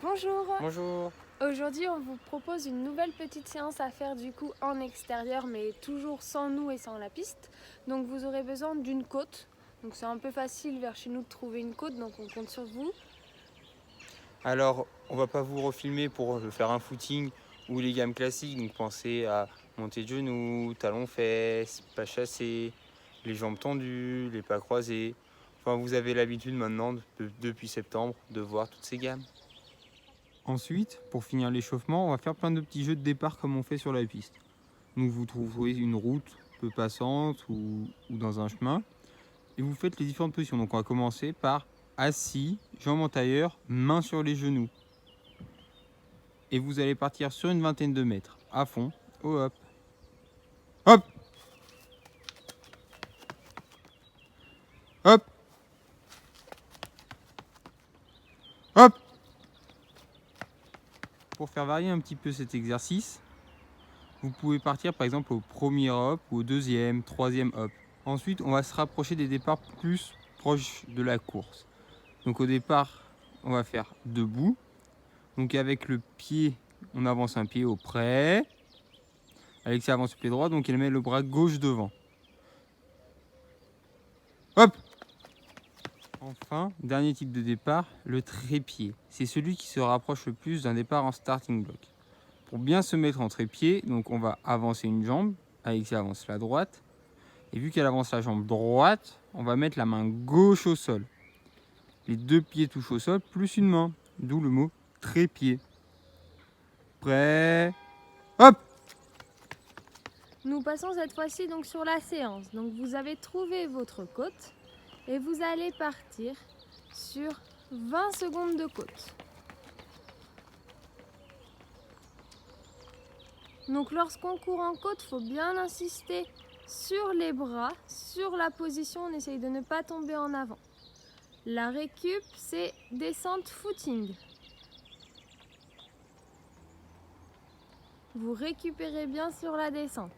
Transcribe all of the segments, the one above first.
Bonjour. Bonjour. Aujourd'hui on vous propose une nouvelle petite séance à faire du coup en extérieur mais toujours sans nous et sans la piste. Donc vous aurez besoin d'une côte. Donc c'est un peu facile vers chez nous de trouver une côte, donc on compte sur vous. Alors, on va pas vous refilmer pour faire un footing ou les gammes classiques, donc pensez à monter de genoux, talons fesses, pas chassés, les jambes tendues, les pas croisés. Enfin, vous avez l'habitude maintenant, depuis septembre, de voir toutes ces gammes. Ensuite, pour finir l'échauffement, on va faire plein de petits jeux de départ comme on fait sur la piste. Donc vous trouvez une route peu passante ou dans un chemin, et vous faites les différentes positions. Donc on va commencer par assis, jambes en tailleur, mains sur les genoux. Et vous allez partir sur une vingtaine de mètres, à fond, au hop. Hop. Hop. Hop. Pour faire varier un petit peu cet exercice, vous pouvez partir par exemple au premier hop ou au deuxième, troisième hop. Ensuite, on va se rapprocher des départs plus proches de la course. Donc au départ, on va faire debout. Donc avec le pied, on avance un pied au près. Alexia avance le pied droit, donc elle met le bras gauche devant. Hop. Enfin, dernier type de départ, le trépied. C'est celui qui se rapproche le plus d'un départ en starting block. Pour bien se mettre en trépied, donc on va avancer une jambe, Alexia avance la droite, et vu qu'elle avance la jambe droite, on va mettre la main gauche au sol. Les deux pieds touchent au sol, plus une main, d'où le mot trépied. Prêt? Hop! Nous passons cette fois-ci donc sur la séance. Donc vous avez trouvé votre côte et vous allez partir sur 20 secondes de côte. Donc lorsqu'on court en côte, il faut bien insister sur les bras, sur la position, on essaye de ne pas tomber en avant. La récup, c'est descente footing. Vous récupérez bien sur la descente.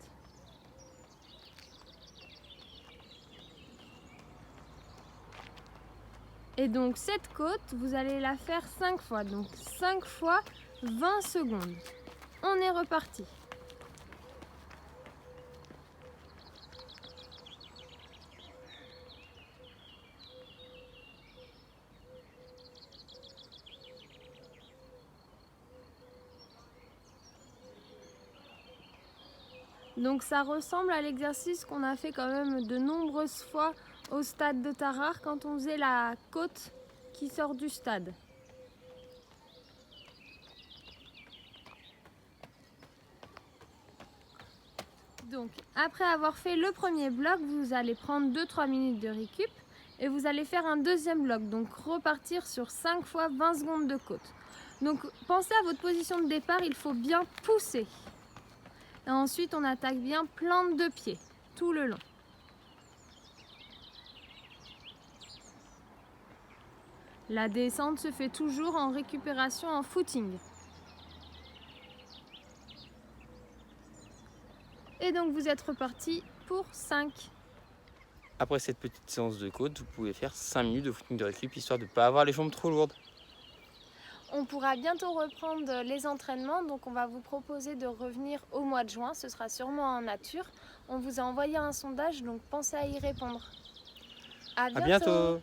Et donc cette côte, vous allez la faire 5 fois. Donc 5 fois 20 secondes. On est reparti. Donc ça ressemble à l'exercice qu'on a fait quand même de nombreuses fois au stade de Tarare quand on faisait la côte qui sort du stade. Donc après avoir fait le premier bloc, vous allez prendre 2-3 minutes de récup et vous allez faire un deuxième bloc. Donc repartir sur 5 fois 20 secondes de côte. Donc pensez à votre position de départ, il faut bien pousser. Et ensuite on attaque bien plante de pied tout le long. La descente se fait toujours en récupération en footing. Et donc vous êtes reparti pour 5. Après cette petite séance de côte, vous pouvez faire 5 minutes de footing de récup, histoire de ne pas avoir les jambes trop lourdes. On pourra bientôt reprendre les entraînements, donc on va vous proposer de revenir au mois de juin, ce sera sûrement en nature. On vous a envoyé un sondage, donc pensez à y répondre. À À bientôt! bientôt!